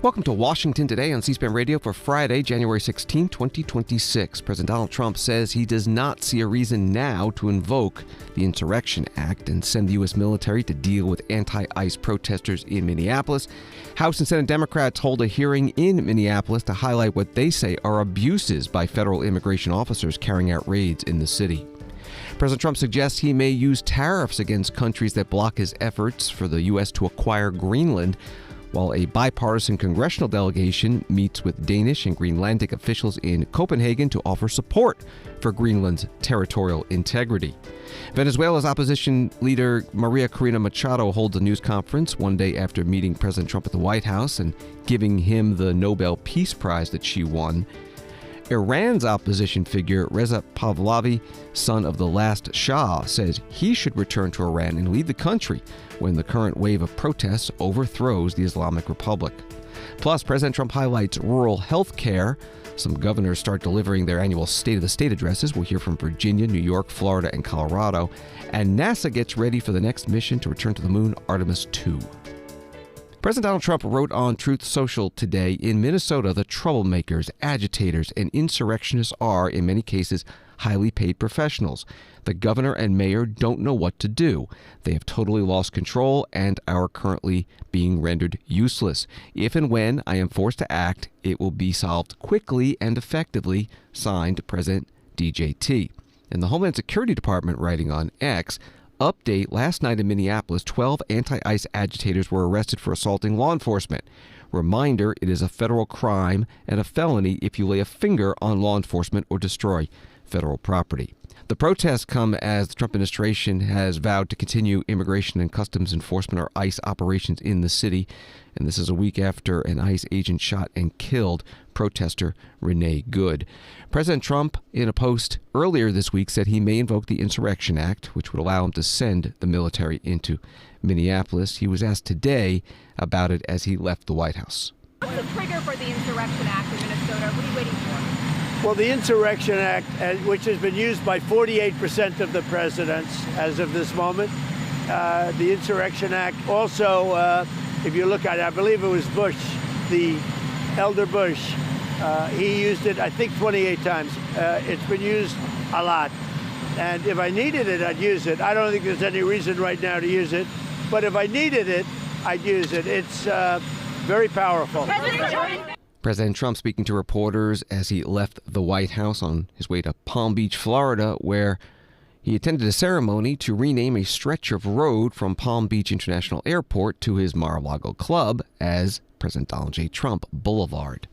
Welcome to Washington Today on C-SPAN Radio for Friday, January 16, 2026. President Donald Trump says he does not see a reason now to invoke the Insurrection Act and send the U.S. military to deal with anti-ICE protesters in Minneapolis. House and Senate Democrats hold a hearing in Minneapolis to highlight what they say are abuses by federal immigration officers carrying out raids in the city. President Trump suggests he may use tariffs against countries that block his efforts for the U.S. to acquire Greenland, while a bipartisan congressional delegation meets with Danish and Greenlandic officials in Copenhagen to offer support for Greenland's territorial integrity. Venezuela's opposition leader Maria Corina Machado holds a news conference one day after meeting President Trump at the White House and giving him the Nobel Peace Prize that she won. Iran's opposition figure Reza Pahlavi, son of the last Shah, says he should return to Iran and lead the country when the current wave of protests overthrows the Islamic Republic. Plus, President Trump highlights rural health care. Some governors start delivering their annual State of the State addresses. We'll hear from Virginia, New York, Florida, and Colorado. And NASA gets ready for the next mission to return to the moon, Artemis II. President Donald Trump wrote on Truth Social today, in Minnesota, the troublemakers, agitators, and insurrectionists are, in many cases, highly paid professionals. The governor and mayor don't know what to do. They have totally lost control and are currently being rendered useless. If and when I am forced to act, it will be solved quickly and effectively, signed President DJT. And the Homeland Security Department, writing on X, update: last night in Minneapolis, 12 anti-ICE agitators were arrested for assaulting law enforcement. Reminder, it is a federal crime and a felony if you lay a finger on law enforcement or destroy federal property. The protests come as the Trump administration has vowed to continue immigration and customs enforcement, or ICE, operations in the city. And this is a week after an ICE agent shot and killed protester Renee Good. President Trump, in a post earlier this week, said he may invoke the Insurrection Act, which would allow him to send the military into Minneapolis. He was asked today about it as he left the White House. What's the trigger for the Insurrection Act in Minnesota? What are you waiting for? Well, the Insurrection Act, which has been used by 48% of the presidents as of this moment, the Insurrection Act also, if you look at it, I believe it was Bush, the elder Bush, he used it, I think, 28 times. It's been used a lot. And if I needed it, I'd use it. I don't think there's any reason right now to use it. But if I needed it, I'd use it. It's very powerful. President Trump speaking to reporters as he left the White House on his way to Palm Beach, Florida, where he attended a ceremony to rename a stretch of road from Palm Beach International Airport to his Mar-a-Lago club as President Donald J. Trump Boulevard.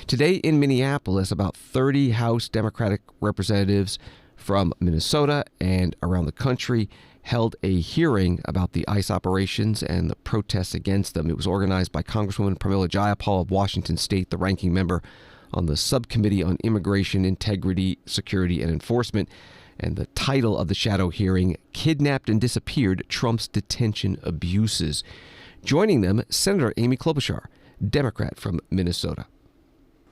Today in Minneapolis, about 30 House Democratic representatives from Minnesota and around the country held a hearing about the ICE operations and the protests against them. It was organized by Congresswoman Pramila Jayapal of Washington State, the ranking member on the Subcommittee on Immigration, Integrity, Security, and Enforcement. And the title of the shadow hearing, Kidnapped and Disappeared: Trump's Detention Abuses. Joining them, Senator Amy Klobuchar, Democrat from Minnesota.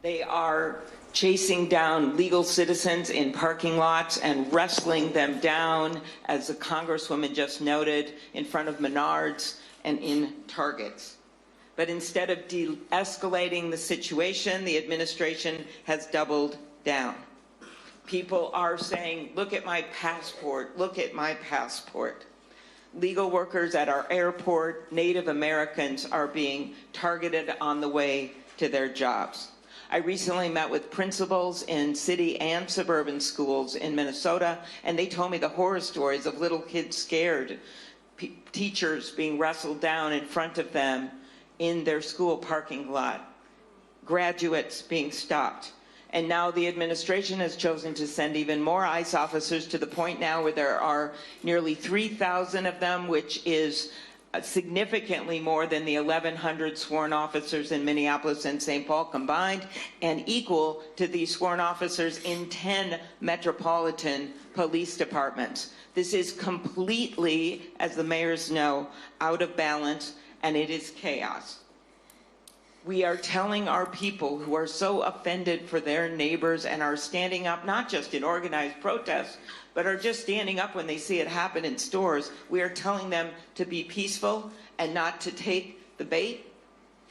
They are chasing down legal citizens in parking lots and wrestling them down, as the Congresswoman just noted, in front of Menards and in Targets. But instead of de-escalating the situation, the administration has doubled down. People are saying, look at my passport, look at my passport. Legal workers at our airport, Native Americans, are being targeted on the way to their jobs. I recently met with principals in city and suburban schools in Minnesota, and they told me the horror stories of little kids scared, teachers being wrestled down in front of them in their school parking lot, graduates being stopped. And now the administration has chosen to send even more ICE officers, to the point now where there are nearly 3,000 of them, which is significantly more than the 1,100 sworn officers in Minneapolis and St. Paul combined, and equal to these sworn officers in 10 metropolitan police departments. This is completely, as the mayors know, out of balance, and it is chaos. We are telling our people who are so offended for their neighbors and are standing up, not just in organized protests, but are just standing up when they see it happen in stores, we are telling them to be peaceful and not to take the bait.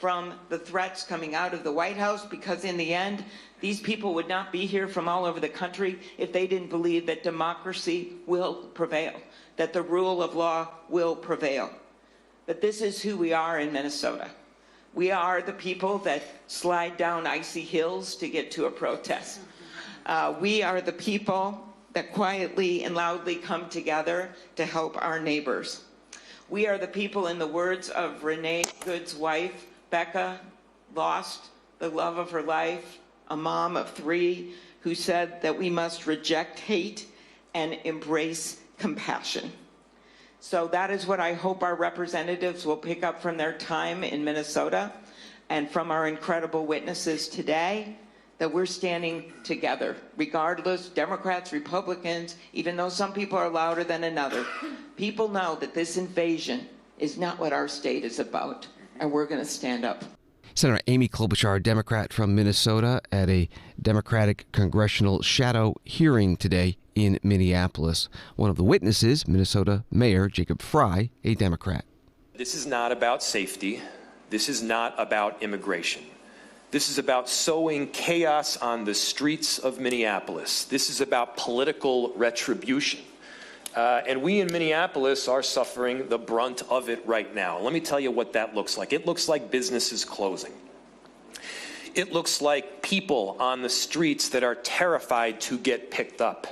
from the threats coming out of the White House, because in the end, these people would not be here from all over the country if they didn't believe that democracy will prevail, that the rule of law will prevail. But this is who we are in Minnesota. We are the people that slide down icy hills to get to a protest. We are the people that quietly and loudly come together to help our neighbors. We are the people, in the words of Renee Good's wife, Becca, lost the love of her life, a mom of 3, who said that we must reject hate and embrace compassion. So that is what I hope our representatives will pick up from their time in Minnesota and from our incredible witnesses today, that we're standing together, regardless, Democrats, Republicans, even though some people are louder than another. People know that this invasion is not what our state is about, and we're going to stand up. Senator Amy Klobuchar, Democrat from Minnesota, at a Democratic Congressional shadow hearing today in Minneapolis. One of the witnesses, Minnesota Mayor Jacob Frey, a Democrat. This is not about safety. This is not about immigration. This is about sowing chaos on the streets of Minneapolis. This is about political retribution. And we in Minneapolis are suffering the brunt of it right now. Let me tell you what that looks like. It looks like businesses closing. It looks like people on the streets that are terrified to get picked up.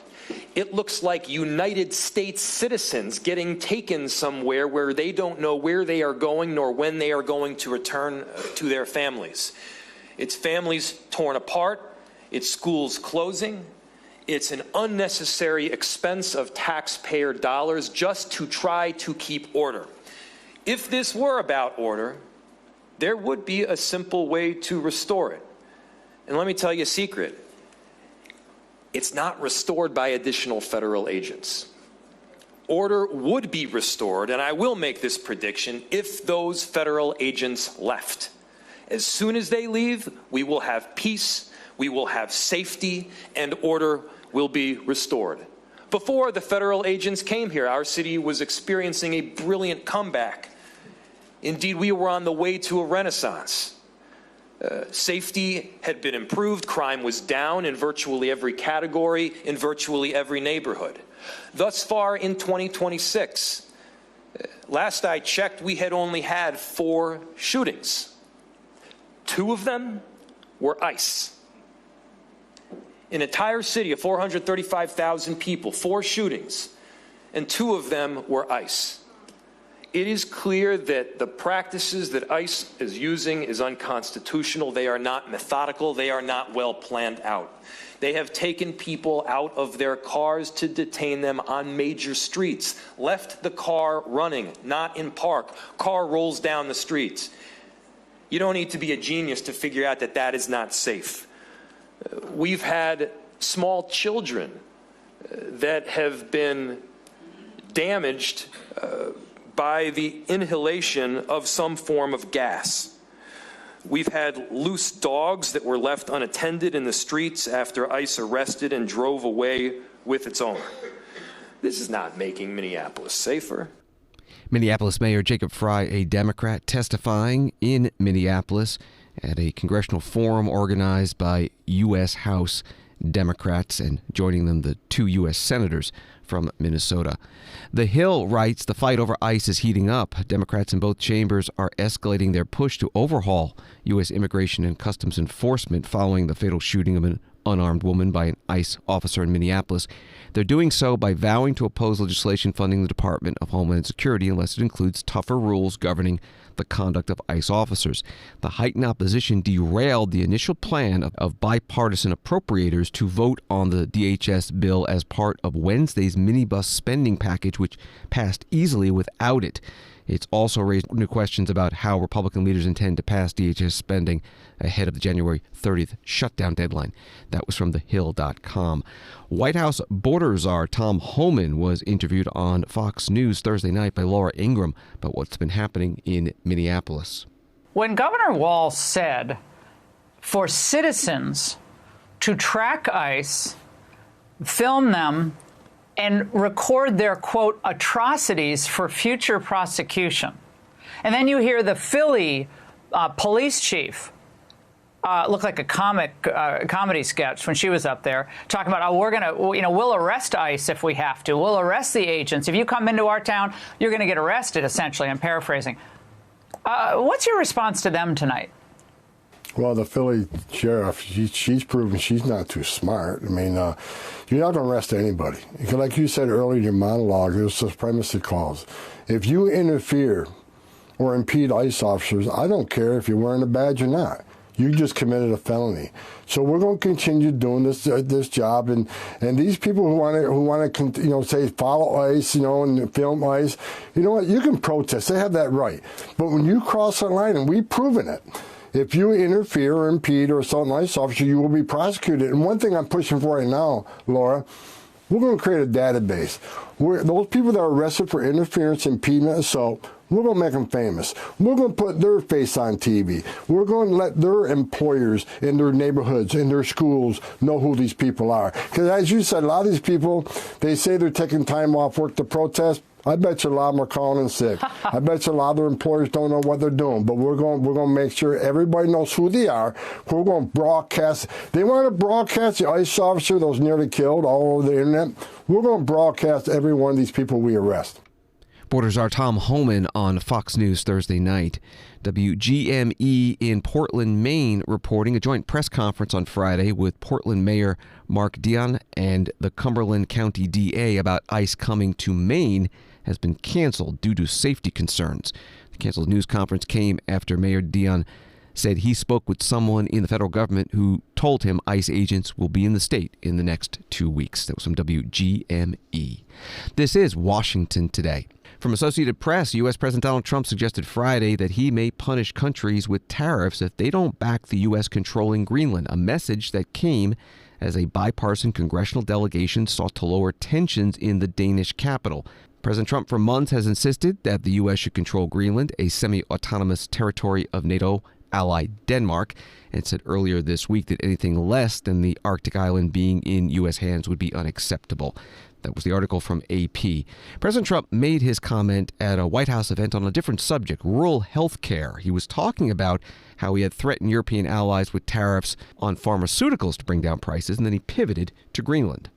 It looks like United States citizens getting taken somewhere where they don't know where they are going nor when they are going to return to their families. It's families torn apart. It's schools closing. It's an unnecessary expense of taxpayer dollars just to try to keep order. If this were about order, there would be a simple way to restore it. And let me tell you a secret. It's not restored by additional federal agents. Order would be restored, and I will make this prediction, if those federal agents left. As soon as they leave, we will have peace, we will have safety, and order will be restored. Before the federal agents came here, our city was experiencing a brilliant comeback. Indeed, we were on the way to a renaissance. Safety had been improved, crime was down in virtually every category, in virtually every neighborhood. Thus far in 2026, last I checked, we had only had 4 shootings. 2 of them were ICE. An entire city of 435,000 people, 4 shootings, and 2 of them were ICE. It is clear that the practices that ICE is using is unconstitutional. They are not methodical. They are not well planned out. They have taken people out of their cars to detain them on major streets, left the car running, not in park. Car rolls down the streets. You don't need to be a genius to figure out that that is not safe. We've had small children that have been damaged by the inhalation of some form of gas. We've had loose dogs that were left unattended in the streets after ICE arrested and drove away with its owner. This is not making Minneapolis safer. Minneapolis Mayor Jacob Frey, a Democrat, testifying in Minneapolis at a congressional forum organized by U.S. House Democrats, and joining them the 2 U.S. senators from Minnesota. The Hill writes the fight over ICE is heating up. Democrats in both chambers are escalating their push to overhaul U.S. immigration and customs enforcement following the fatal shooting of an unarmed woman by an ICE officer in Minneapolis. They're doing so by vowing to oppose legislation funding the Department of Homeland Security unless it includes tougher rules governing the conduct of ICE officers. The heightened opposition derailed the initial plan of bipartisan appropriators to vote on the DHS bill as part of Wednesday's minibus spending package, which passed easily without it. It's also raised new questions about how Republican leaders intend to pass DHS spending ahead of the January 30th shutdown deadline. That was from thehill.com. White House border czar Tom Homan was interviewed on Fox News Thursday night by Laura Ingraham about what's been happening in Minneapolis. When Governor Walz said for citizens to track ICE, film them, and record their, quote, atrocities for future prosecution. And then you hear the Philly police chief looked like a comedy sketch when she was up there talking about, we'll arrest ICE if we have to. We'll arrest the agents. If you come into our town, you're going to get arrested, essentially. I'm paraphrasing. What's your response to them tonight? Well, the Philly sheriff, she's proven she's not too smart. I mean, you're not going to arrest anybody. Like you said earlier in your monologue, it was supremacy clause. If you interfere or impede ICE officers, I don't care if you're wearing a badge or not. You just committed a felony. So we're going to continue doing this job, and these people who want to say follow ICE, and film ICE, you know what? You can protest. They have that right. But when you cross the line, and we've proven it, if you interfere or impede or assault an ICE officer, you will be prosecuted. And one thing I'm pushing for right now, Laura, we're going to create a database where those people that are arrested for interference, impediment, assault, we're going to make them famous. We're going to put their face on TV. We're going to let their employers in their neighborhoods, in their schools, know who these people are. Because as you said, a lot of these people, they say they're taking time off work to protest. I bet you a lot of them are calling in sick. I bet you a lot of their employers don't know what they're doing. But we're going to make sure everybody knows who they are. We're going to broadcast. They want to broadcast the ICE officer that was nearly killed all over the internet. We're going to broadcast every one of these people we arrest. Reporters are Tom Homan on Fox News Thursday night. WGME in Portland, Maine, reporting a joint press conference on Friday with Portland Mayor Mark Dion and the Cumberland County DA about ICE coming to Maine has been canceled due to safety concerns. The canceled news conference came after Mayor Dion said he spoke with someone in the federal government who told him ICE agents will be in the state in the next 2 weeks. That was from WGME. This is Washington Today. From Associated Press, U.S. President Donald Trump suggested Friday that he may punish countries with tariffs if they don't back the U.S. controlling Greenland, a message that came as a bipartisan congressional delegation sought to lower tensions in the Danish capital. President Trump for months has insisted that the U.S. should control Greenland, a semi-autonomous territory of NATO ally Denmark, and said earlier this week that anything less than the Arctic island being in U.S. hands would be unacceptable. That was the article from AP. President Trump made his comment at a White House event on a different subject, rural health care. He was talking about how he had threatened European allies with tariffs on pharmaceuticals to bring down prices, and then he pivoted to Greenland.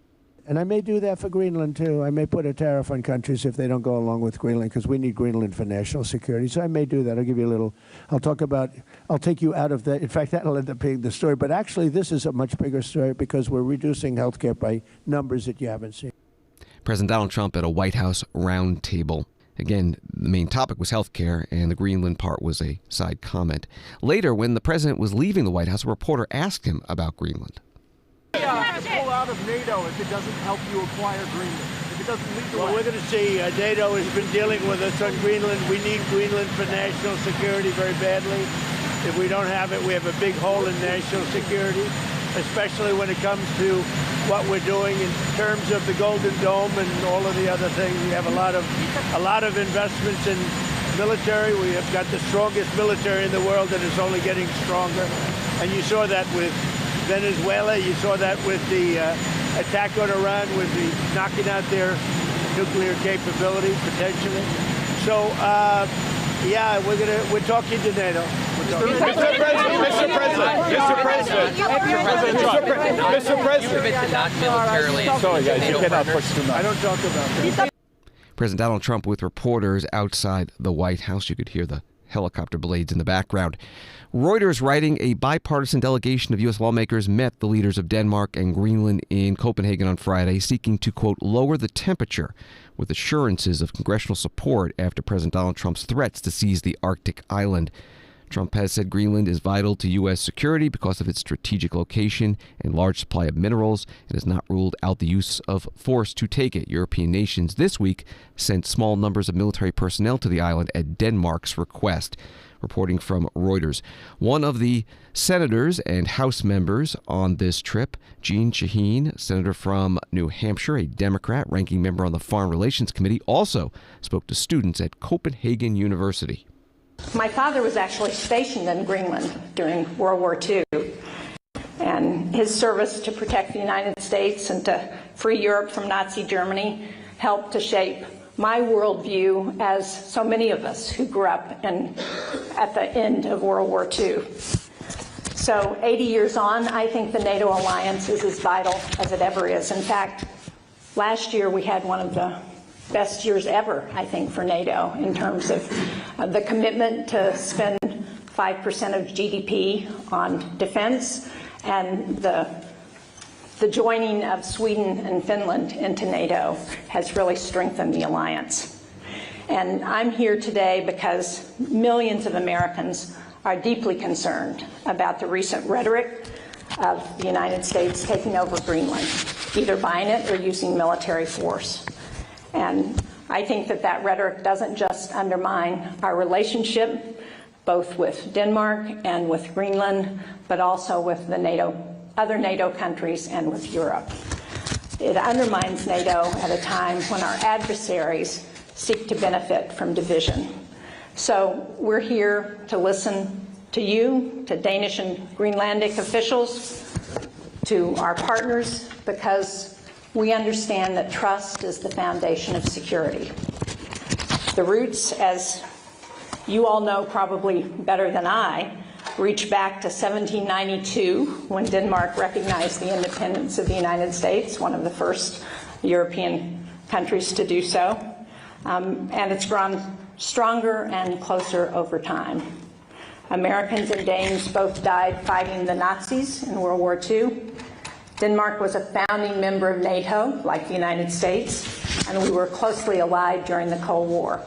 And I may do that for Greenland, too. I may put a tariff on countries if they don't go along with Greenland, because we need Greenland for national security. So I may do that. I'll give you a little, I'll take you out of that. In fact, that'll end up being the story. But actually, this is a much bigger story because we're reducing health care by numbers that you haven't seen. President Donald Trump at a White House roundtable. Again, the main topic was health care, and the Greenland part was a side comment. Later, when the president was leaving the White House, a reporter asked him about Greenland. Pull out of NATO if it doesn't help you acquire Greenland. If it doesn't lead the way. Well, we're going to see. NATO has been dealing with us on Greenland. We need Greenland for national security very badly. If we don't have it, we have a big hole in national security, especially when it comes to what we're doing in terms of the Golden Dome and all of the other things. We have a lot of investments in military. We have got the strongest military in the world, and it's only getting stronger. And you saw that with Venezuela. You saw that with the attack on Iran, with the knocking out their nuclear capability potentially. So, yeah, we're talking to NATO. Mr. President. Not militarily. Sorry, guys, you cannot push too much. I don't talk about that. President Donald Trump with reporters outside the White House. You could hear the helicopter blades in the background. Reuters writing a bipartisan delegation of U.S. lawmakers met the leaders of Denmark and Greenland in Copenhagen on Friday, seeking to, quote, lower the temperature with assurances of congressional support after President Donald Trump's threats to seize the Arctic island. Trump has said Greenland is vital to U.S. security because of its strategic location and large supply of minerals, and has not ruled out the use of force to take it. European nations this week sent small numbers of military personnel to the island at Denmark's request. Reporting from Reuters. One of the senators and House members on this trip, Jeanne Shaheen, senator from New Hampshire, a Democrat, ranking member on the Foreign Relations Committee, also spoke to students at Copenhagen University. My father was actually stationed in Greenland during World War II, and his service to protect the United States and to free Europe from Nazi Germany helped to shape my worldview, as so many of us who grew up at the end of World War II. So 80 years on, I think the NATO alliance is as vital as it ever is. In fact, last year we had one of the best years ever, I think, for NATO in terms of the commitment to spend 5% of GDP on defense and the joining of Sweden and Finland into NATO has really strengthened the alliance. And I'm here today because millions of Americans are deeply concerned about the recent rhetoric of the United States taking over Greenland, either buying it or using military force. And I think that rhetoric doesn't just undermine our relationship, both with Denmark and with Greenland, but also with the other NATO countries and with Europe. It undermines NATO at a time when our adversaries seek to benefit from division. So we're here to listen to you, to Danish and Greenlandic officials, to our partners, because we understand that trust is the foundation of security. The roots, as you all know probably better than I, reach back to 1792, when Denmark recognized the independence of the United States, one of the first European countries to do so. And it's grown stronger and closer over time. Americans and Danes both died fighting the Nazis in World War II. Denmark was a founding member of NATO, like the United States, and we were closely allied during the Cold War.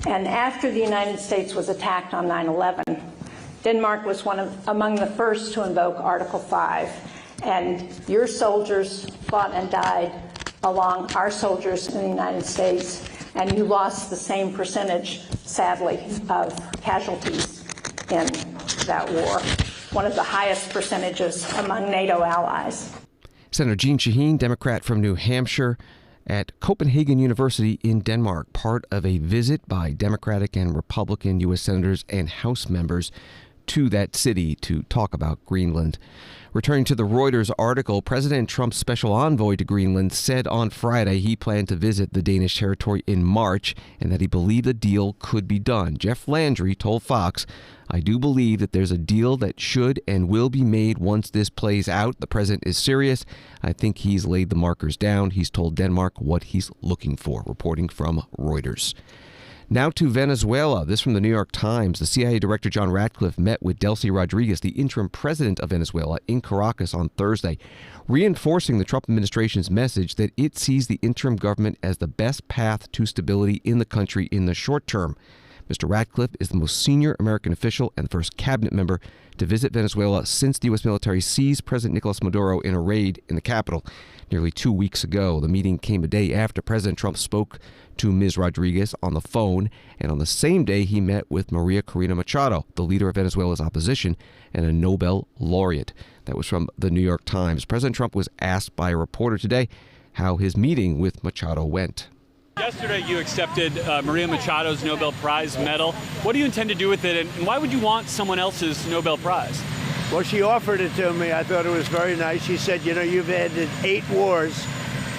And after the United States was attacked on 9/11, Denmark was among the first to invoke Article 5, and your soldiers fought and died along our soldiers in the United States, and you lost the same percentage, sadly, of casualties in that war, one of the highest percentages among NATO allies. Senator Jeanne Shaheen, Democrat from New Hampshire, at Copenhagen University in Denmark, part of a visit by Democratic and Republican U.S. senators and House members to that city to talk about Greenland. Returning to the Reuters article, President Trump's special envoy to Greenland said on Friday he planned to visit the Danish territory in March and that he believed a deal could be done. Jeff Landry told Fox, "I do believe that there's a deal that should and will be made once this plays out. The president is serious. I think he's laid the markers down. He's told Denmark what he's looking for." Reporting from Reuters. Now to Venezuela. This from the New York Times. The CIA Director John Ratcliffe met with Delcy Rodriguez, the interim president of Venezuela, in Caracas on Thursday, reinforcing the Trump administration's message that it sees the interim government as the best path to stability in the country in the short term. Mr. Ratcliffe is the most senior American official and the first cabinet member to visit Venezuela since the U.S. military seized President Nicolas Maduro in a raid in the capital nearly 2 weeks ago. The meeting came a day after President Trump spoke to Ms. Rodriguez on the phone, and on the same day he met with Maria Corina Machado, the leader of Venezuela's opposition and a Nobel laureate. That was from the New York Times. President Trump was asked by a reporter today how his meeting with Machado went. Yesterday you accepted Maria Machado's Nobel Prize medal. What do you intend to do with it, and why would you want someone else's Nobel Prize? Well, she offered it to me. I thought it was very nice. She said, you know, you've ended 8 wars,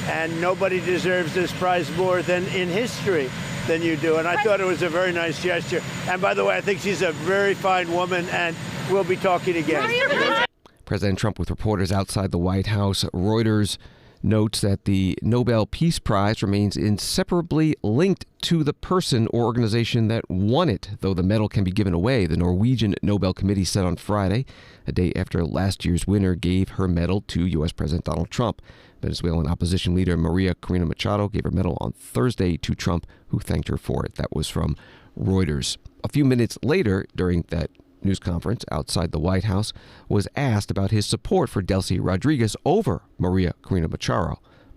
and nobody deserves this prize more than in history than you do. And I thought it was a very nice gesture. And by the way, I think she's a very fine woman, and we'll be talking again. President Trump with reporters outside the White House. Reuters notes that the Nobel Peace Prize remains inseparably linked to the person or organization that won it, though the medal can be given away. The Norwegian Nobel Committee said on Friday, a day after last year's winner gave her medal to U.S. President Donald Trump. Venezuelan opposition leader Maria Corina Machado gave her medal on Thursday to Trump, who thanked her for it. That was from Reuters. A few minutes later, during that news conference outside the White House, was asked about his support for Delcy Rodriguez over Maria Corina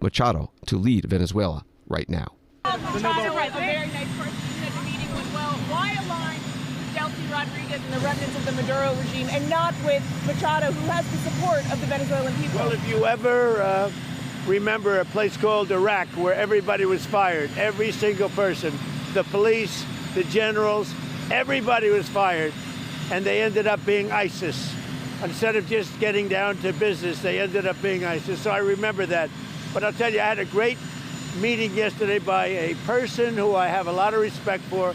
Machado to lead Venezuela right now. Machado was a very nice person at the meeting as well. Why align with Delcy Rodriguez and the remnants of the Maduro regime and not with Machado, who has the support of the Venezuelan people? Well, if you ever remember a place called Iraq where everybody was fired, every single person, the police, the generals, everybody was fired. And they ended up being ISIS. Instead of just getting down to business, they ended up being ISIS. So I remember that. But I'll tell you, I had a great meeting yesterday by a person who I have a lot of respect for,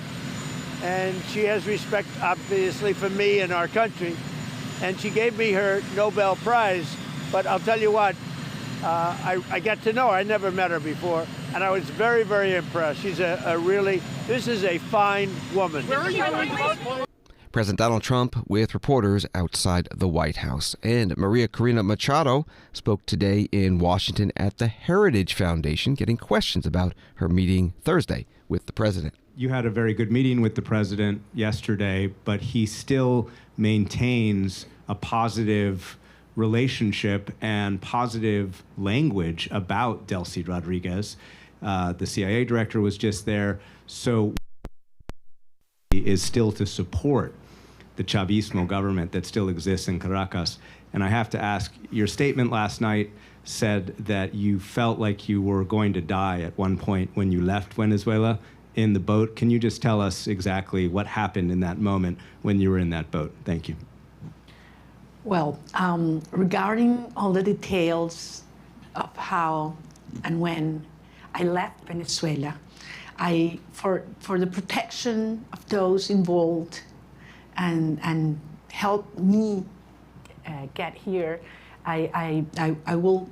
and she has respect, obviously, for me and our country. And she gave me her Nobel Prize. But I'll tell you what, I got to know her. I never met her before, and I was very, very impressed. She's this is a fine woman. Where are you going to vote? President Donald Trump with reporters outside the White House. And Maria Corina Machado spoke today in Washington at the Heritage Foundation, getting questions about her meeting Thursday with the president. You had a very good meeting with the president yesterday, but he still maintains a positive relationship and positive language about Delcy Rodriguez. The CIA director was just there, so is still to support the Chavismo government that still exists in Caracas. And I have to ask, your statement last night said that you felt like you were going to die at one point when you left Venezuela in the boat. Can you just tell us exactly what happened in that moment when you were in that boat? Thank you. Well, regarding all the details of how and when I left Venezuela, for the protection of those involved and help me get here, I will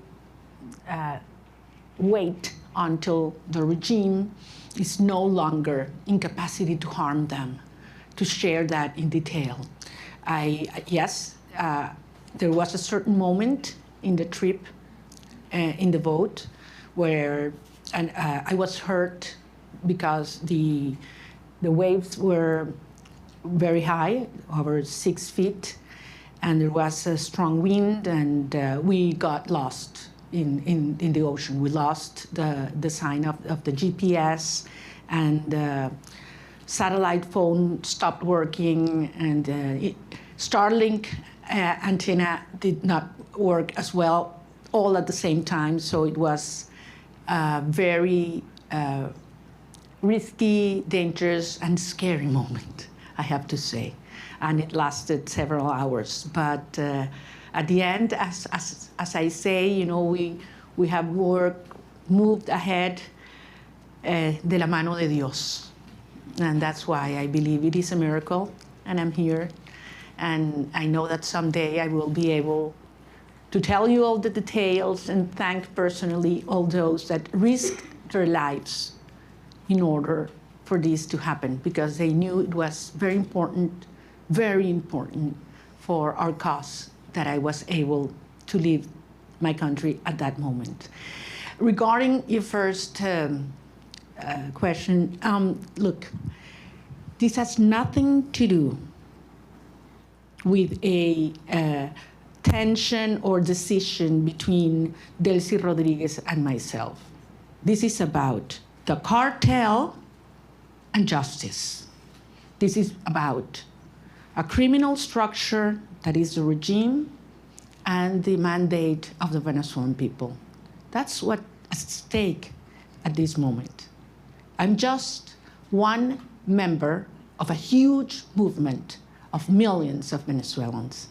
wait until the regime is no longer in capacity to harm them, to share that in detail. Yes, there was a certain moment in the trip, in the boat, where I was hurt because the waves were very high, over 6 feet, and there was a strong wind, and we got lost in the ocean. We lost the sign of the GPS, and satellite phone stopped working, and Starlink antenna did not work as well, all at the same time. So it was very risky, dangerous, and scary moment, I have to say. And it lasted several hours. But at the end, as I say, you know, we have moved ahead de la mano de Dios. And that's why I believe it is a miracle, and I'm here. And I know that someday I will be able to tell you all the details and thank personally all those that risked their lives in order for this to happen, because they knew it was very important for our cause that I was able to leave my country at that moment. Regarding your first question, look, this has nothing to do with a tension or decision between Delcy Rodriguez and myself. This is about the cartel and justice. This is about a criminal structure that is the regime and the mandate of the Venezuelan people. That's what's at stake at this moment. I'm just one member of a huge movement of millions of Venezuelans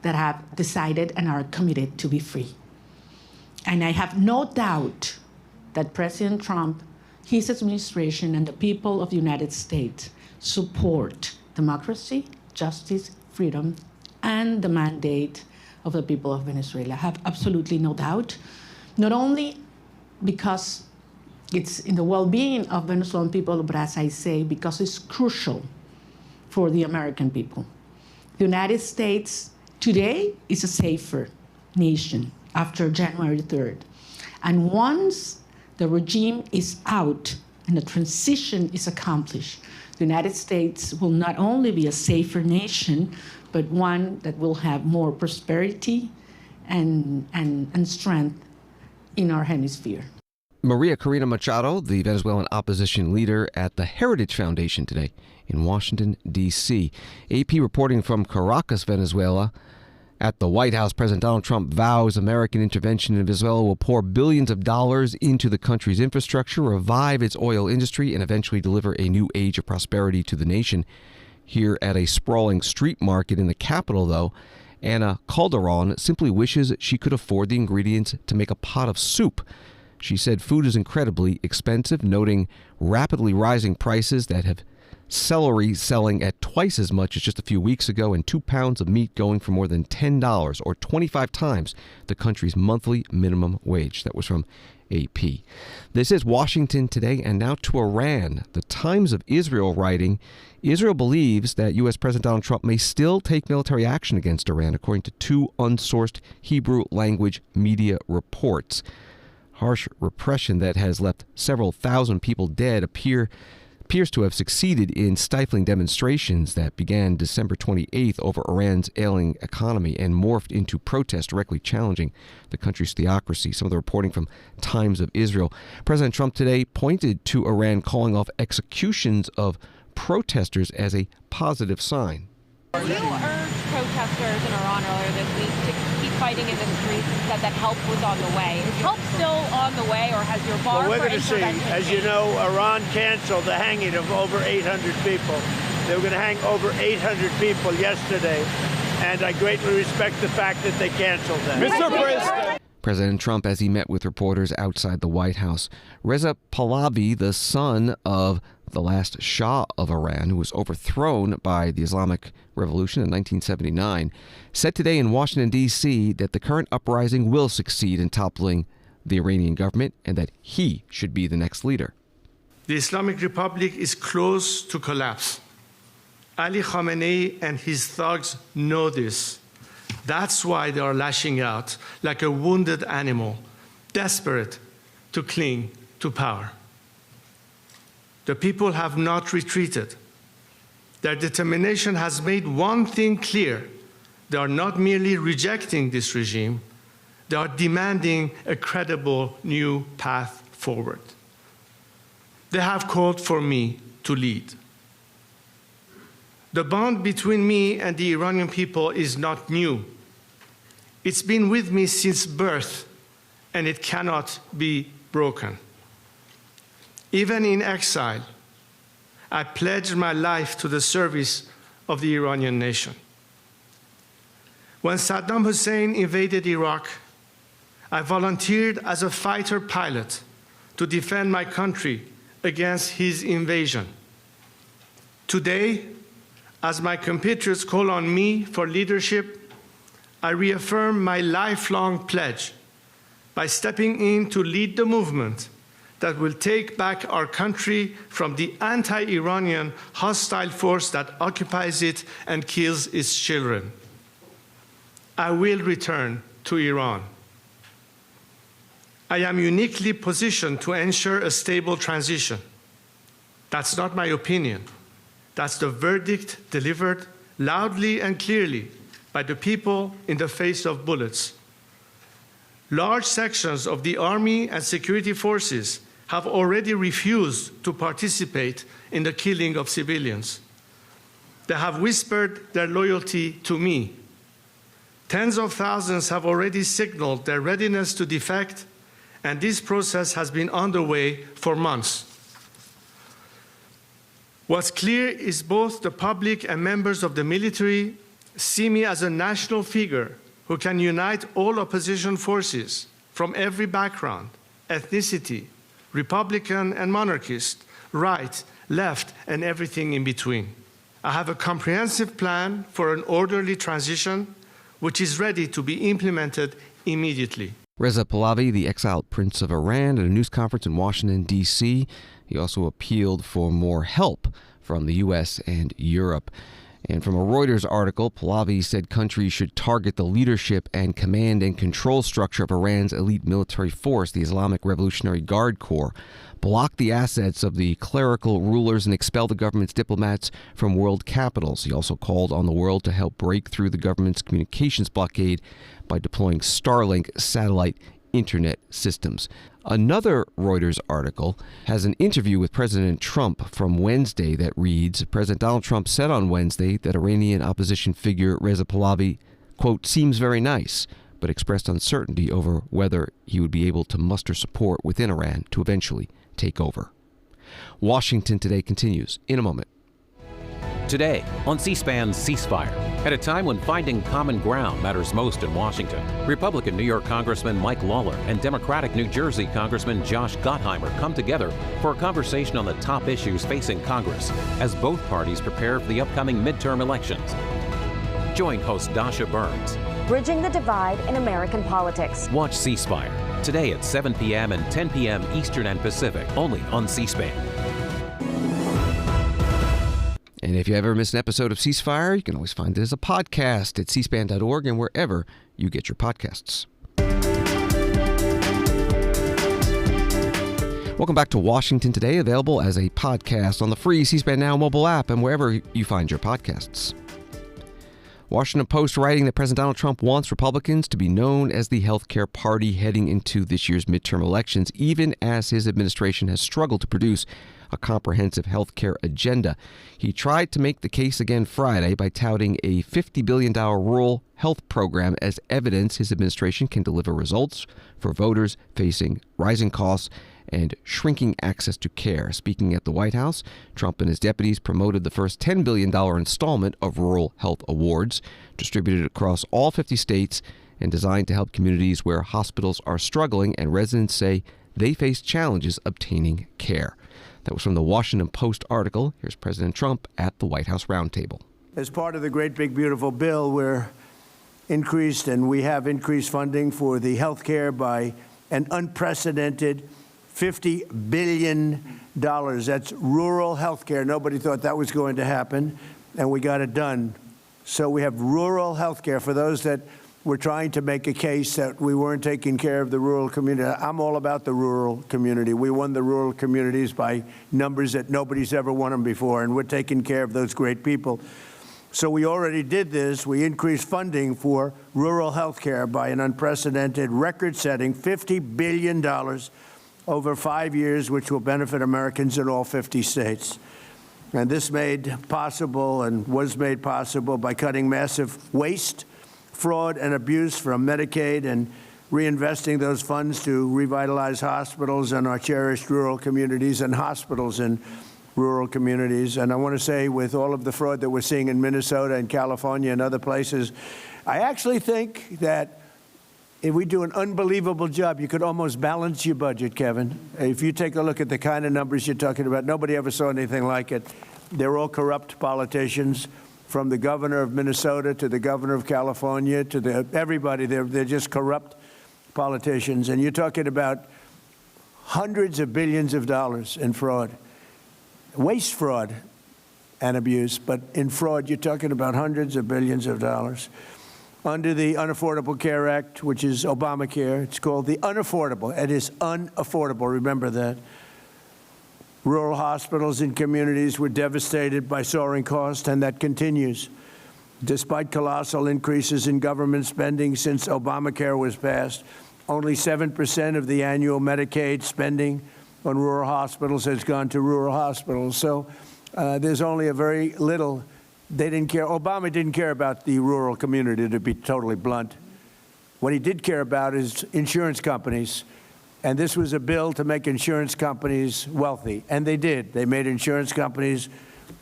that have decided and are committed to be free. And I have no doubt that President Trump, his administration, and the people of the United States support democracy, justice, freedom, and the mandate of the people of Venezuela. I have absolutely no doubt, not only because it's in the well-being of Venezuelan people, but as I say, because it's crucial for the American people. The United States today is a safer nation after January 3rd. And once the regime is out and the transition is accomplished, the United States will not only be a safer nation, but one that will have more prosperity and strength in our hemisphere. Maria Corina Machado, the Venezuelan opposition leader at the Heritage Foundation today in Washington, D.C. AP reporting from Caracas, Venezuela. At the White House, President Donald Trump vows American intervention in Venezuela will pour billions of dollars into the country's infrastructure, revive its oil industry, and eventually deliver a new age of prosperity to the nation. Here at a sprawling street market in the capital, though, Ana Calderon simply wishes she could afford the ingredients to make a pot of soup. She said food is incredibly expensive, noting rapidly rising prices that have celery selling at twice as much as just a few weeks ago, and 2 pounds of meat going for more than $10, or 25 times the country's monthly minimum wage. That was from AP. This is Washington Today, and now to Iran. The Times of Israel writing, Israel believes that U.S. President Donald Trump may still take military action against Iran, according to 2 unsourced Hebrew language media reports. Harsh repression that has left several thousand people dead appears to have succeeded in stifling demonstrations that began December 28th over Iran's ailing economy and morphed into protests directly challenging the country's theocracy. Some of the reporting from Times of Israel. President Trump today pointed to Iran calling off executions of protesters as a positive sign. You urged protesters in Iran earlier this week to keep fighting in the streets and said that help was on the way. Is help still on the way, or has your bar we're for going to see. intervention As you know, Iran canceled the hanging of over 800 people. They were going to hang over 800 people yesterday, and I greatly respect the fact that they canceled that. Mr. President. President Trump, as he met with reporters outside the White House. Reza Pahlavi, the son of the last Shah of Iran, who was overthrown by the Islamic Revolution in 1979, said today in Washington, D.C. that the current uprising will succeed in toppling the Iranian government and that he should be the next leader. The Islamic Republic is close to collapse. Ali Khamenei and his thugs know this. That's why they are lashing out like a wounded animal, desperate to cling to power. The people have not retreated. Their determination has made one thing clear. They are not merely rejecting this regime, they are demanding a credible new path forward. They have called for me to lead. The bond between me and the Iranian people is not new. It's been with me since birth, and it cannot be broken. Even in exile, I pledged my life to the service of the Iranian nation. When Saddam Hussein invaded Iraq, I volunteered as a fighter pilot to defend my country against his invasion. Today, as my compatriots call on me for leadership, I reaffirm my lifelong pledge by stepping in to lead the movement that will take back our country from the anti-Iranian hostile force that occupies it and kills its children. I will return to Iran. I am uniquely positioned to ensure a stable transition. That's not my opinion. That's the verdict delivered loudly and clearly by the people in the face of bullets. Large sections of the army and security forces have already refused to participate in the killing of civilians. They have whispered their loyalty to me. Tens of thousands have already signaled their readiness to defect, and this process has been underway for months. What's clear is both the public and members of the military see me as a national figure who can unite all opposition forces from every background, ethnicity, Republican and monarchist, right, left, and everything in between. I have a comprehensive plan for an orderly transition, which is ready to be implemented immediately. Reza Pahlavi, the exiled prince of Iran, at a news conference in Washington, D.C. He also appealed for more help from the U.S. and Europe. And from a Reuters article, Pahlavi said countries should target the leadership and command and control structure of Iran's elite military force, the Islamic Revolutionary Guard Corps, block the assets of the clerical rulers, and expel the government's diplomats from world capitals. He also called on the world to help break through the government's communications blockade by deploying Starlink satellite internet systems. Another Reuters article has an interview with President Trump from Wednesday that reads, President Donald Trump said on Wednesday that Iranian opposition figure Reza Pahlavi, quote, seems very nice, but expressed uncertainty over whether he would be able to muster support within Iran to eventually take over. Washington Today continues in a moment. Today on C-SPAN's Ceasefire. At a time when finding common ground matters most in Washington, Republican New York Congressman Mike Lawler and Democratic New Jersey Congressman Josh Gottheimer come together for a conversation on the top issues facing Congress as both parties prepare for the upcoming midterm elections. Join host Dasha Burns. Bridging the divide in American politics. Watch Ceasefire today at 7 p.m. and 10 p.m. Eastern and Pacific, only on C-SPAN. And if you ever miss an episode of Ceasefire, you can always find it as a podcast at cspan.org and wherever you get your podcasts. Welcome back to Washington Today, available as a podcast on the free C-SPAN Now mobile app and wherever you find your podcasts. Washington Post writing that President Donald Trump wants Republicans to be known as the healthcare party heading into this year's midterm elections, even as his administration has struggled to produce a comprehensive healthcare agenda. He tried to make the case again Friday by touting a $50 billion rural health program as evidence his administration can deliver results for voters facing rising costs and shrinking access to care. Speaking at the White House, Trump and his deputies promoted the first $10 billion installment of rural health awards, distributed across all 50 states and designed to help communities where hospitals are struggling and residents say they face challenges obtaining care. That was from the Washington Post article. Here's President Trump at the White House roundtable. As part of the great big beautiful bill, we have increased funding for the health care by an unprecedented $50 billion. That's rural health care. Nobody thought that was going to happen, and we got it done. So we have rural health care for those that were trying to make a case that we weren't taking care of the rural community. I'm all about the rural community. We won the rural communities by numbers that nobody's ever won them before, and we're taking care of those great people. So we already did this. We increased funding for rural health care by an unprecedented, record-setting $50 billion over 5 years, which will benefit Americans in all 50 states. And this was made possible by cutting massive waste, fraud, and abuse from Medicaid and reinvesting those funds to revitalize hospitals and our cherished rural communities and hospitals in rural communities. And I want to say, with all of the fraud that we're seeing in Minnesota and California and other places, I actually think that if we do an unbelievable job, you could almost balance your budget, Kevin. If you take a look at the kind of numbers you're talking about, nobody ever saw anything like it. They're all corrupt politicians, from the governor of Minnesota to the governor of California to everybody. They're just corrupt politicians. And you're talking about hundreds of billions of dollars in fraud, waste fraud and abuse. But in fraud, you're talking about hundreds of billions of dollars. Under the Unaffordable Care Act, which is Obamacare, it's called the unaffordable. It is unaffordable. Remember that. Rural hospitals in communities were devastated by soaring costs, and that continues. Despite colossal increases in government spending since Obamacare was passed, only 7% of the annual Medicaid spending on rural hospitals has gone to rural hospitals. So there's only a very little. They didn't care. Obama didn't care about the rural community, to be totally blunt. What he did care about is insurance companies. And this was a bill to make insurance companies wealthy. And they did. They made insurance companies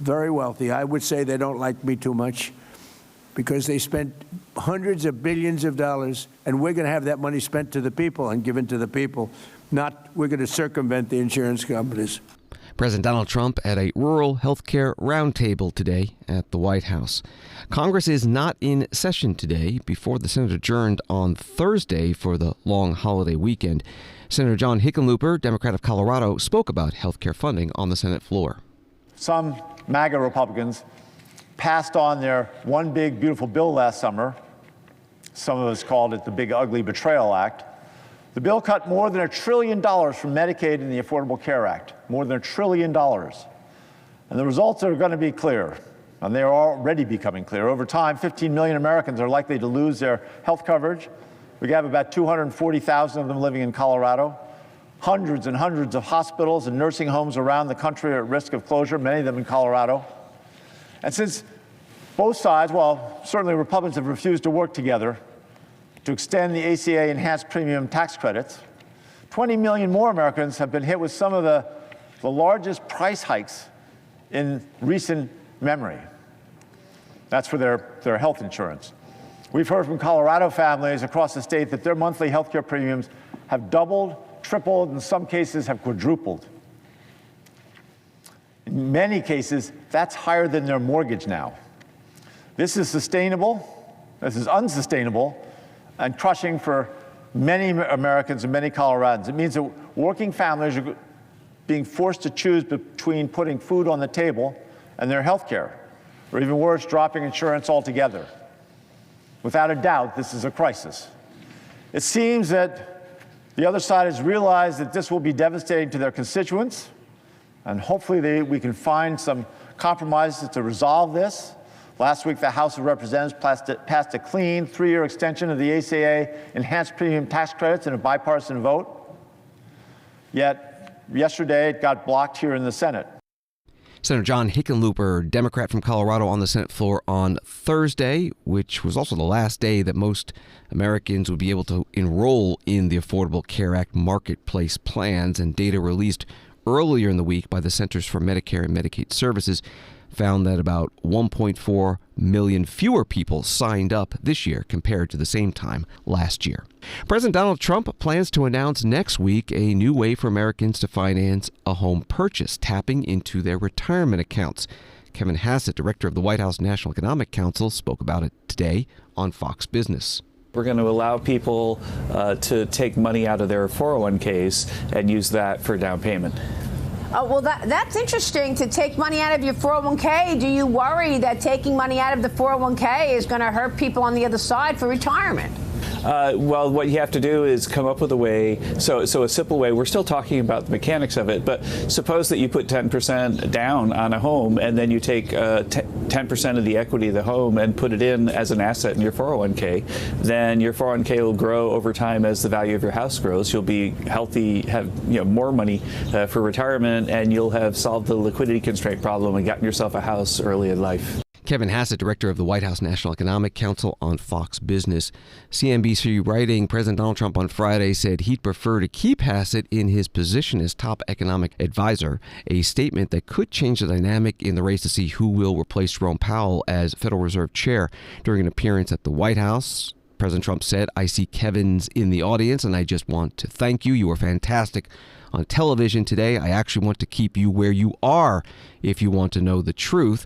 very wealthy. I would say they don't like me too much because they spent hundreds of billions of dollars, and we're going to have that money spent to the people and given to the people, not we're going to circumvent the insurance companies. President Donald Trump at a rural health care roundtable today at the White House. Congress is not in session today before the Senate adjourned on Thursday for the long holiday weekend. Senator John Hickenlooper, Democrat of Colorado, spoke about health care funding on the Senate floor. Some MAGA Republicans passed on their one big beautiful bill last summer. Some of us called it the Big Ugly Betrayal Act. The bill cut more than $1 trillion from Medicaid and the Affordable Care Act, more than $1 trillion. And the results are going to be clear, and they are already becoming clear. Over time, 15 million Americans are likely to lose their health coverage. We have about 240,000 of them living in Colorado. Hundreds and hundreds of hospitals and nursing homes around the country are at risk of closure, many of them in Colorado. And since both sides, well, certainly Republicans have refused to work together to extend the ACA enhanced premium tax credits, 20 million more Americans have been hit with some of the largest price hikes in recent memory. That's for their health insurance. We've heard from Colorado families across the state that their monthly health care premiums have doubled, tripled, in some cases have quadrupled. In many cases, that's higher than their mortgage now. This is unsustainable, and crushing for many Americans and many Coloradans. It means that working families are being forced to choose between putting food on the table and their health care, or even worse, dropping insurance altogether. Without a doubt, this is a crisis. It seems that the other side has realized that this will be devastating to their constituents, and hopefully we can find some compromises to resolve this. Last week, the House of Representatives passed a clean 3-year extension of the ACA enhanced premium tax credits in a bipartisan vote. Yet, yesterday, it got blocked here in the Senate. Senator John Hickenlooper, Democrat from Colorado, on the Senate floor on Thursday, which was also the last day that most Americans would be able to enroll in the Affordable Care Act marketplace plans. And data released earlier in the week by the Centers for Medicare and Medicaid Services found that about 1.4 million fewer people signed up this year compared to the same time last year. President Donald Trump plans to announce next week a new way for Americans to finance a home purchase, tapping into their retirement accounts. Kevin Hassett, director of the White House National Economic Council, spoke about it today on Fox Business. We're going to allow people to take money out of their 401ks and use that for down payment. Well, that's interesting, to take money out of your 401k. Do you worry that taking money out of the 401k is going to hurt people on the other side for retirement? Well, what you have to do is come up with a way. So a simple way, we're still talking about the mechanics of it, but suppose that you put 10% down on a home and then you take 10% of the equity of the home and put it in as an asset in your 401k. Then your 401k will grow over time as the value of your house grows. You'll be healthy, have more money for retirement, and you'll have solved the liquidity constraint problem and gotten yourself a house early in life. Kevin Hassett, director of the White House National Economic Council, on Fox Business. CNBC writing, President Donald Trump on Friday said he'd prefer to keep Hassett in his position as top economic advisor, a statement that could change the dynamic in the race to see who will replace Jerome Powell as Federal Reserve Chair. During an appearance at the White House, President Trump said, "I see Kevin's in the audience, and I just want to thank you. You were fantastic on television today. I actually want to keep you where you are if you want to know the truth."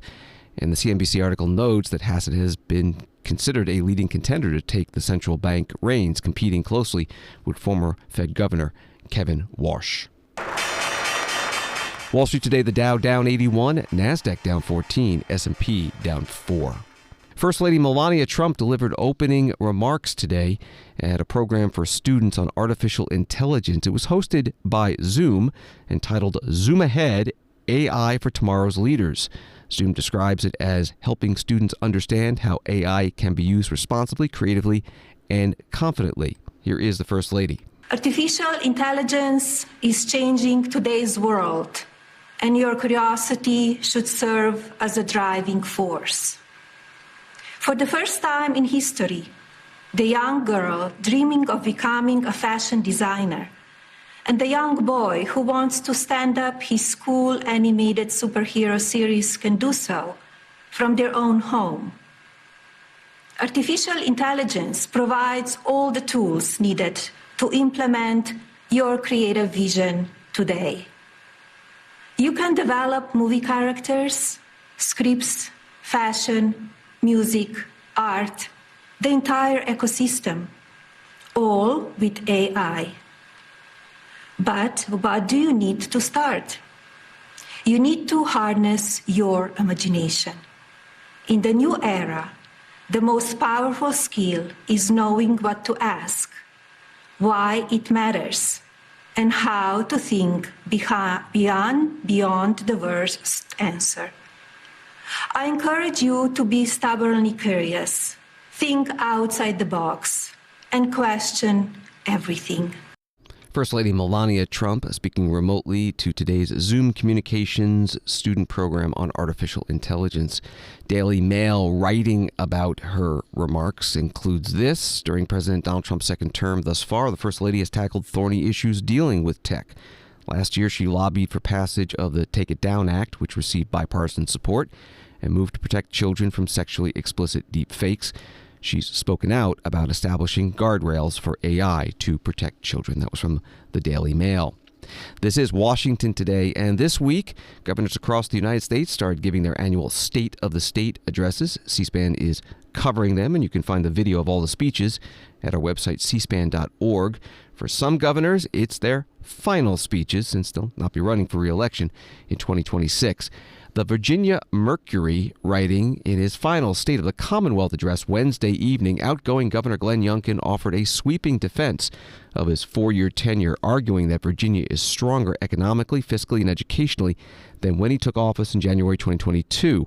And the CNBC article notes that Hassett has been considered a leading contender to take the central bank reins, competing closely with former Fed Governor Kevin Warsh. Wall Street today, the Dow down 81, NASDAQ down 14, S&P down 4. First Lady Melania Trump delivered opening remarks today at a program for students on artificial intelligence. It was hosted by Zoom, entitled Zoom Ahead, AI for Tomorrow's Leaders. Zoom describes it as helping students understand how AI can be used responsibly, creatively, and confidently. Here is the First Lady. Artificial intelligence is changing today's world, and your curiosity should serve as a driving force. For the first time in history, the young girl dreaming of becoming a fashion designer and the young boy who wants to stand up his school animated superhero series can do so from their own home. Artificial intelligence provides all the tools needed to implement your creative vision today. You can develop movie characters, scripts, fashion, music, art, the entire ecosystem, all with AI. But what do you need to start? You need to harness your imagination. In the new era, the most powerful skill is knowing what to ask, why it matters, and how to think beyond the worst answer. I encourage you to be stubbornly curious, think outside the box, and question everything. First Lady Melania Trump speaking remotely to today's Zoom Communications student program on artificial intelligence. Daily Mail writing about her remarks includes this. During President Donald Trump's second term thus far, the First Lady has tackled thorny issues dealing with tech. Last year, she lobbied for passage of the Take It Down Act, which received bipartisan support. and move to protect children from sexually explicit deep fakes. She's spoken out about establishing guardrails for AI to protect children. That was from the Daily Mail. This is Washington Today, and this week, governors across the United States started giving their annual State of the State addresses. C-SPAN is covering them, and you can find the video of all the speeches at our website, cspan.org. For some governors, it's their final speeches, since they'll not be running for re-election in 2026. The Virginia Mercury, writing in his final State of the Commonwealth address Wednesday evening, outgoing Governor Glenn Youngkin offered a sweeping defense of his four-year tenure, arguing that Virginia is stronger economically, fiscally, and educationally than when he took office in January 2022,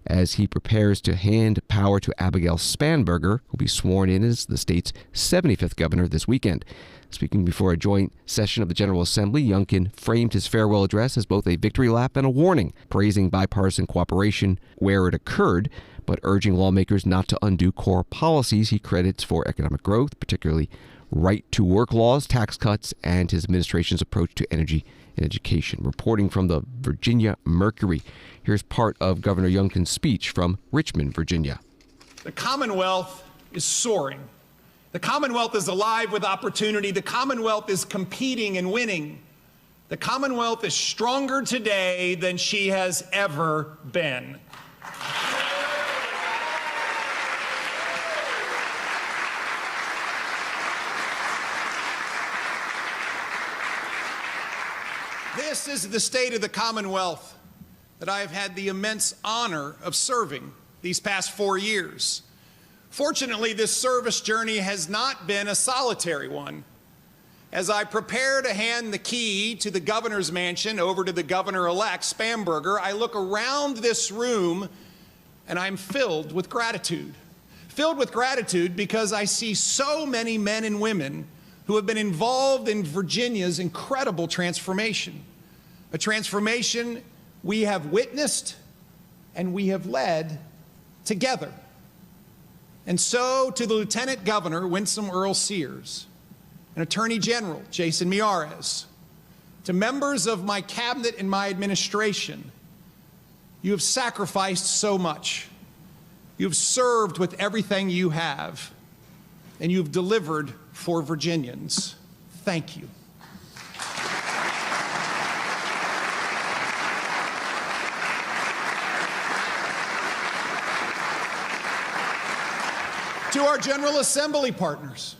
as he prepares to hand power to Abigail Spanberger, who will be sworn in as the state's 75th governor this weekend. Speaking before a joint session of the General Assembly, Youngkin framed his farewell address as both a victory lap and a warning, praising bipartisan cooperation where it occurred, but urging lawmakers not to undo core policies he credits for economic growth, particularly right-to-work laws, tax cuts, and his administration's approach to energy and education. Reporting from the Virginia Mercury, here's part of Governor Youngkin's speech from Richmond, Virginia. The Commonwealth is soaring. The Commonwealth is alive with opportunity. The Commonwealth is competing and winning. The Commonwealth is stronger today than she has ever been. This is the state of the Commonwealth that I have had the immense honor of serving these past 4 years. Fortunately, this service journey has not been a solitary one. As I prepare to hand the key to the governor's mansion over to the governor-elect, Spanberger, I look around this room and I'm filled with gratitude. Filled with gratitude because I see so many men and women who have been involved in Virginia's incredible transformation. A transformation we have witnessed and we have led together. And so to the Lieutenant Governor, Winsome Earl Sears, and Attorney General, Jason Miyares, to members of my cabinet and my administration, you have sacrificed so much. You have served with everything you have, and you have delivered for Virginians. Thank you. To our General Assembly partners,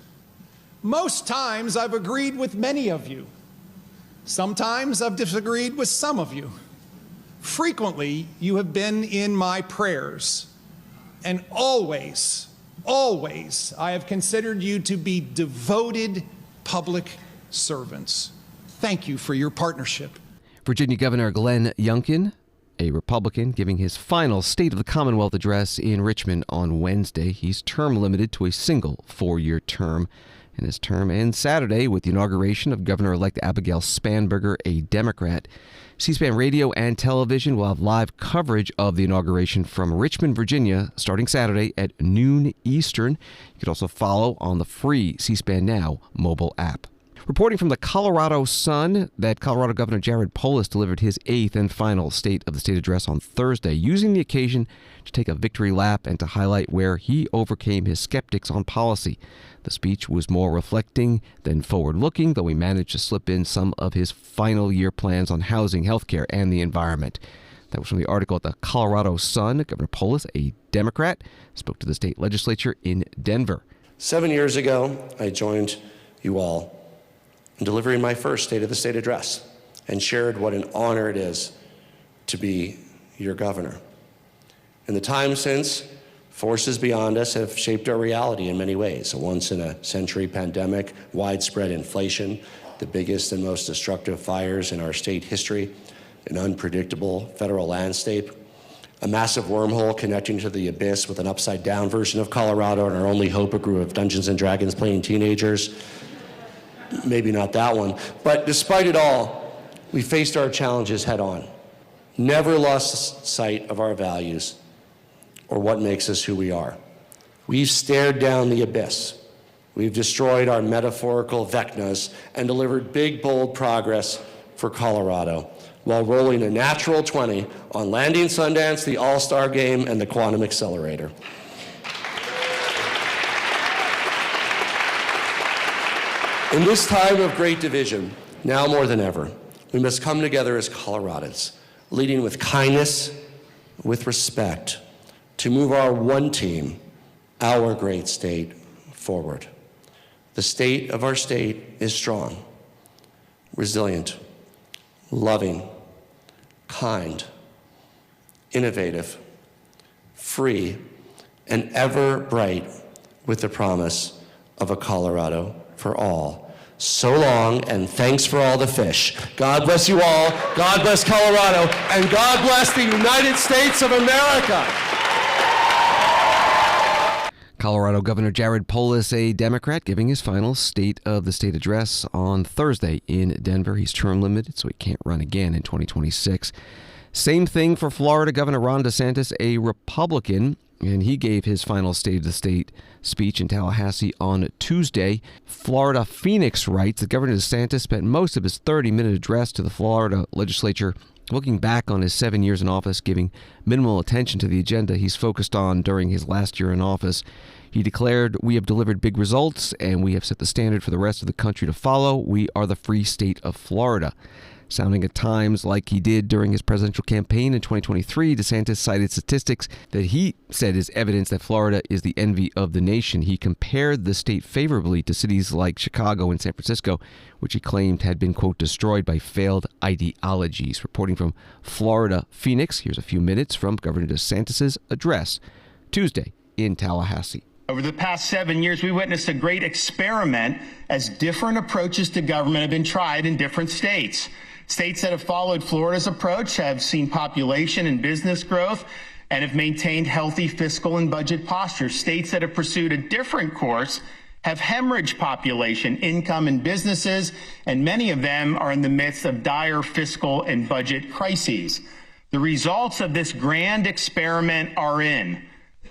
most times I've agreed with many of you. Sometimes I've disagreed with some of you. Frequently, you have been in my prayers, and always, always, I have considered you to be devoted public servants. Thank you for your partnership. Virginia Governor Glenn Youngkin, a Republican, giving his final State of the Commonwealth address in Richmond on Wednesday. He's term limited to a single four-year term, and his term ends Saturday with the inauguration of Governor-elect Abigail Spanberger, a Democrat. C-SPAN radio and television will have live coverage of the inauguration from Richmond, Virginia, starting Saturday at noon Eastern. You can also follow on the free C-SPAN Now mobile app. Reporting from the Colorado Sun that Colorado Governor Jared Polis delivered his 8th and final State of the State address on Thursday, using the occasion to take a victory lap and to highlight where he overcame his skeptics on policy. The speech was more reflecting than forward-looking, though he managed to slip in some of his final year plans on housing, healthcare, and the environment. That was from the article at the Colorado Sun. Governor Polis, a Democrat, spoke to the state legislature in Denver. 7 years ago, I joined you all in delivering my first State of the State address and shared what an honor it is to be your governor. In the time since, forces beyond us have shaped our reality in many ways. A once-in-a-century pandemic, widespread inflation, the biggest and most destructive fires in our state history, an unpredictable federal landscape, a massive wormhole connecting to the abyss with an upside-down version of Colorado, and our only hope, a group of Dungeons and Dragons playing teenagers. Maybe not that one. But despite it all, we faced our challenges head on, never lost sight of our values or what makes us who we are. We've stared down the abyss. We've destroyed our metaphorical Vecnas and delivered big, bold progress for Colorado, while rolling a natural 20 on Landing Sundance, the All-Star Game, and the Quantum Accelerator. In this time of great division, now more than ever, we must come together as Coloradans, leading with kindness, with respect, to move our one team, our great state, forward. The state of our state is strong, resilient, loving, kind, innovative, free, and ever bright with the promise of a Colorado for all. So long, and thanks for all the fish. God bless you all, God bless Colorado, and God bless the United States of America. Colorado Governor Jared Polis, a Democrat, giving his final State of the State address on Thursday in Denver. He's term limited, so he can't run again in 2026. Same thing for Florida Governor Ron DeSantis, a Republican, and he gave his final State of the State speech in Tallahassee on Tuesday. Florida Phoenix writes that Governor DeSantis spent most of his 30-minute address to the Florida legislature looking back on his 7 years in office, giving minimal attention to the agenda he's focused on during his last year in office. He declared, "We have delivered big results, and we have set the standard for the rest of the country to follow. We are the free state of Florida." Sounding at times like he did during his presidential campaign in 2023, DeSantis cited statistics that he said is evidence that Florida is the envy of the nation. He compared the state favorably to cities like Chicago and San Francisco, which he claimed had been, quote, destroyed by failed ideologies. Reporting from Florida Phoenix, here's a few minutes from Governor DeSantis' address Tuesday in Tallahassee. Over the past 7 years, we witnessed a great experiment as different approaches to government have been tried in different states. States that have followed Florida's approach have seen population and business growth and have maintained healthy fiscal and budget posture. States that have pursued a different course have hemorrhaged population, income, and businesses, and many of them are in the midst of dire fiscal and budget crises. The results of this grand experiment are in.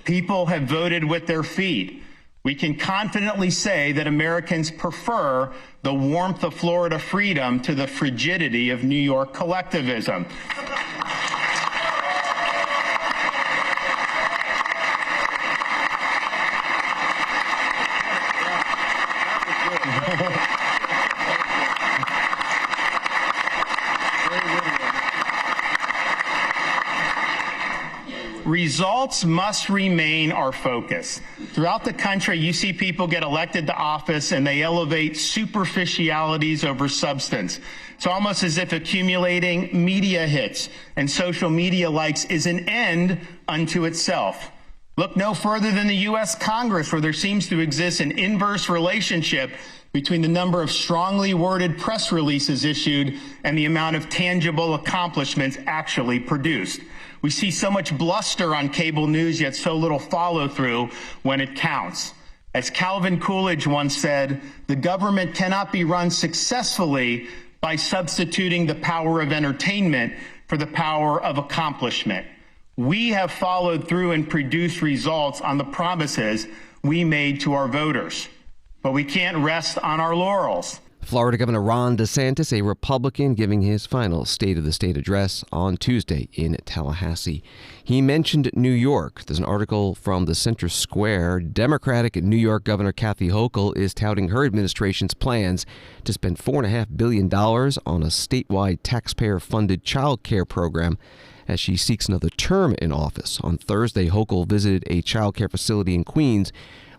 People have voted with their feet. We can confidently say that Americans prefer the warmth of Florida freedom to the frigidity of New York collectivism. Results must remain our focus. Throughout the country, you see people get elected to office and they elevate superficialities over substance. It's almost as if accumulating media hits and social media likes is an end unto itself. Look no further than the U.S. Congress, where there seems to exist an inverse relationship between the number of strongly worded press releases issued and the amount of tangible accomplishments actually produced. We see so much bluster on cable news, yet so little follow-through when it counts. As Calvin Coolidge once said, the government cannot be run successfully by substituting the power of entertainment for the power of accomplishment. We have followed through and produced results on the promises we made to our voters, but we can't rest on our laurels. Florida Governor Ron DeSantis, a Republican, giving his final State of the State address on Tuesday in Tallahassee. He mentioned New York. There's an article from the Center Square. Democratic New York Governor Kathy Hochul is touting her administration's plans to spend $4.5 billion on a statewide taxpayer-funded child care program as she seeks another term in office. On Thursday, Hochul visited a child care facility in Queens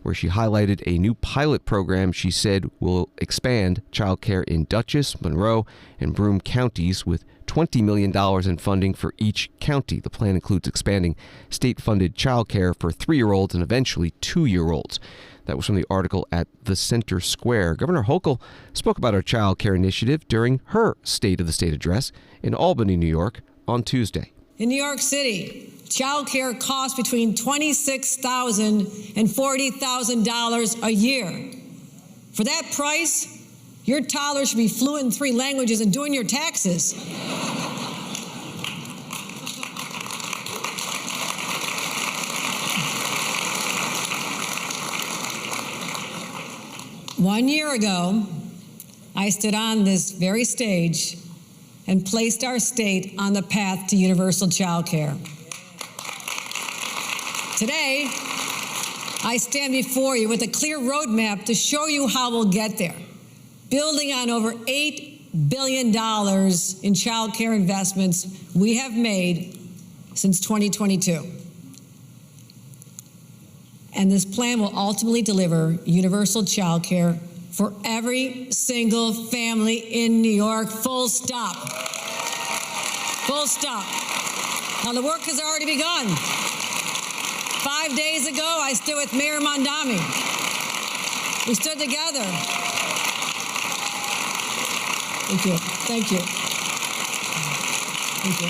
where she highlighted a new pilot program she said will expand child care in Dutchess, Monroe, and Broome counties with $20 million in funding for each county. The plan includes expanding state-funded child care for 3-year-olds and eventually 2-year-olds. That was from the article at the Center Square. Governor Hochul spoke about her child care initiative during her State of the State address in Albany, New York, on Tuesday. In New York City, child care costs between $26,000 and $40,000 a year. For that price, your toddler should be fluent in 3 languages and doing your taxes. One year ago, I stood on this very stage and placed our state on the path to universal child care. Today, I stand before you with a clear roadmap to show you how we'll get there, building on over $8 billion in child care investments we have made since 2022. And this plan will ultimately deliver universal child care for every single family in New York, full stop. Full stop. Now, the work has already begun. 5 days ago, I stood with Mayor Mondami. We stood together. Thank you. Thank you. Thank you.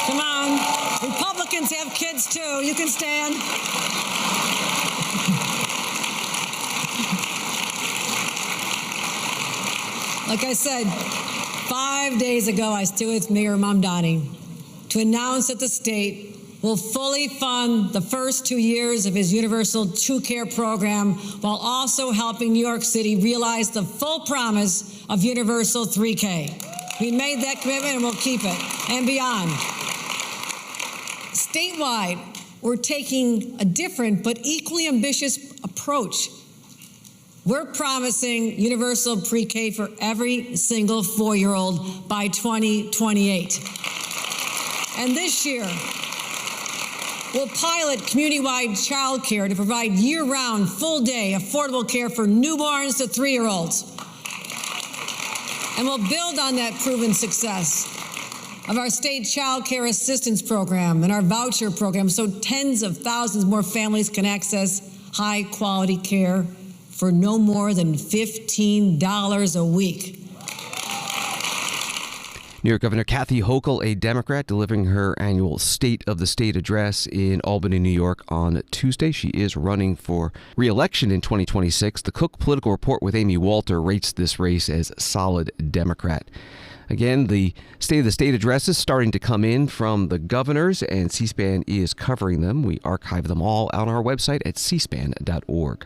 Come on. Republicans have kids, too. You can stand. Like I said, 5 days ago, I stood with Mayor Mamdani to announce that the state will fully fund the first 2 years of his Universal True Care program while also helping New York City realize the full promise of Universal 3K. We made that commitment and we'll keep it and beyond. Statewide, we're taking a different but equally ambitious approach. We're promising universal pre-K for every single 4-year-old by 2028. And this year, we'll pilot community-wide child care to provide year-round, full-day, affordable care for newborns to 3-year-olds. And we'll build on that proven success of our state child care assistance program and our voucher program so tens of thousands more families can access high-quality care for no more than $15 a week. New York Governor Kathy Hochul, a Democrat, delivering her annual State of the State address in Albany, New York on Tuesday. She is running for re-election in 2026. The Cook Political Report with Amy Walter rates this race as solid Democrat. Again, the State of the State addresses starting to come in from the governors, and C-SPAN is covering them. We archive them all on our website at cspan.org.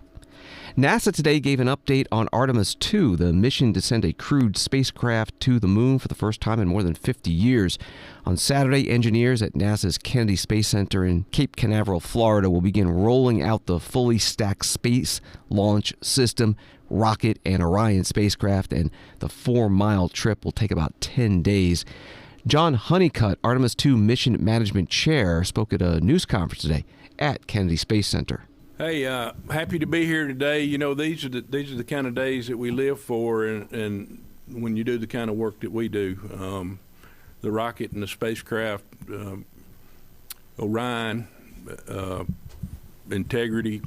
NASA today gave an update on Artemis II, the mission to send a crewed spacecraft to the moon for the first time in more than 50 years. On Saturday, engineers at NASA's Kennedy Space Center in Cape Canaveral, Florida, will begin rolling out the fully stacked Space Launch System, rocket, and Orion spacecraft, and the 4-mile trip will take about 10 days. John Honeycutt, Artemis II Mission Management Chair, spoke at a news conference today at Kennedy Space Center. Hey, happy to be here today. You know, these are the kind of days that we live for, and when you do the kind of work that we do, the rocket and the spacecraft, Orion, integrity,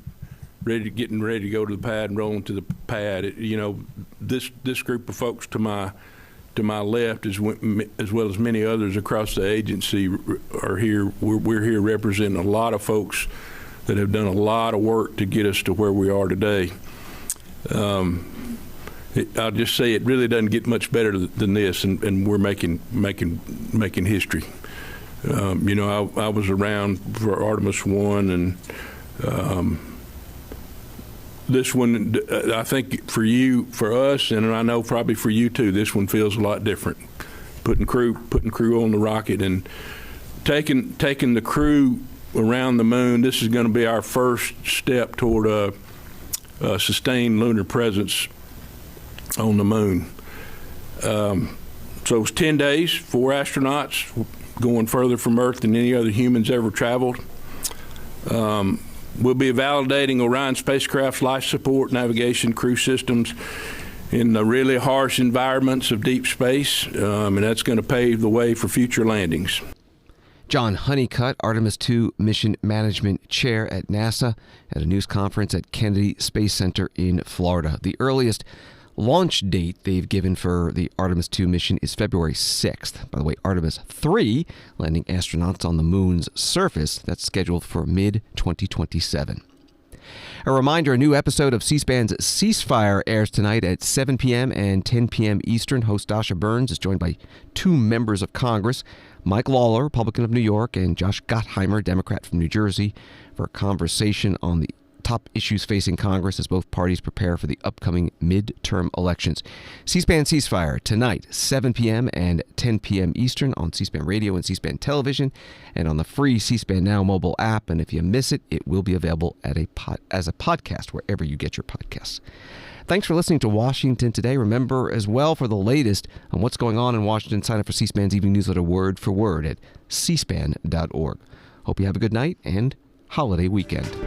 getting ready to go to the pad and rolling to the pad. You know, this group of folks to my left, as well as many others across the agency, are here. We're here representing a lot of folks that have done a lot of work to get us to where we are today. I'll just say it really doesn't get much better than this, and we're making history. You know, I was around for Artemis I, and this one, I think for us, and I know probably for you too, this one feels a lot different. Putting crew on the rocket and taking the crew around the moon. This is going to be our first step toward a sustained lunar presence on the moon. So it's 10 days, 4 astronauts going further from Earth than any other humans ever traveled. We'll be validating Orion spacecraft's life support, navigation, crew systems in the really harsh environments of deep space, and that's going to pave the way for future landings. John Honeycutt, Artemis II Mission Management Chair at NASA, at a news conference at Kennedy Space Center in Florida. The earliest launch date they've given for the Artemis II mission is February 6th. By the way, Artemis III, landing astronauts on the moon's surface, that's scheduled for mid-2027. A reminder, a new episode of C-SPAN's Ceasefire airs tonight at 7 p.m. and 10 p.m. Eastern. Host Dasha Burns is joined by 2 members of Congress, Mike Lawler, Republican of New York, and Josh Gottheimer, Democrat from New Jersey, for a conversation on the top issues facing Congress as both parties prepare for the upcoming midterm elections. C-SPAN Ceasefire tonight, 7 p.m. and 10 p.m. Eastern on C-SPAN Radio and C-SPAN Television and on the free C-SPAN Now mobile app. And if you miss it, it will be available as a podcast wherever you get your podcasts. Thanks for listening to Washington Today. Remember as well, for the latest on what's going on in Washington, sign up for C-SPAN's evening newsletter word for word at cspan.org. Hope you have a good night and holiday weekend.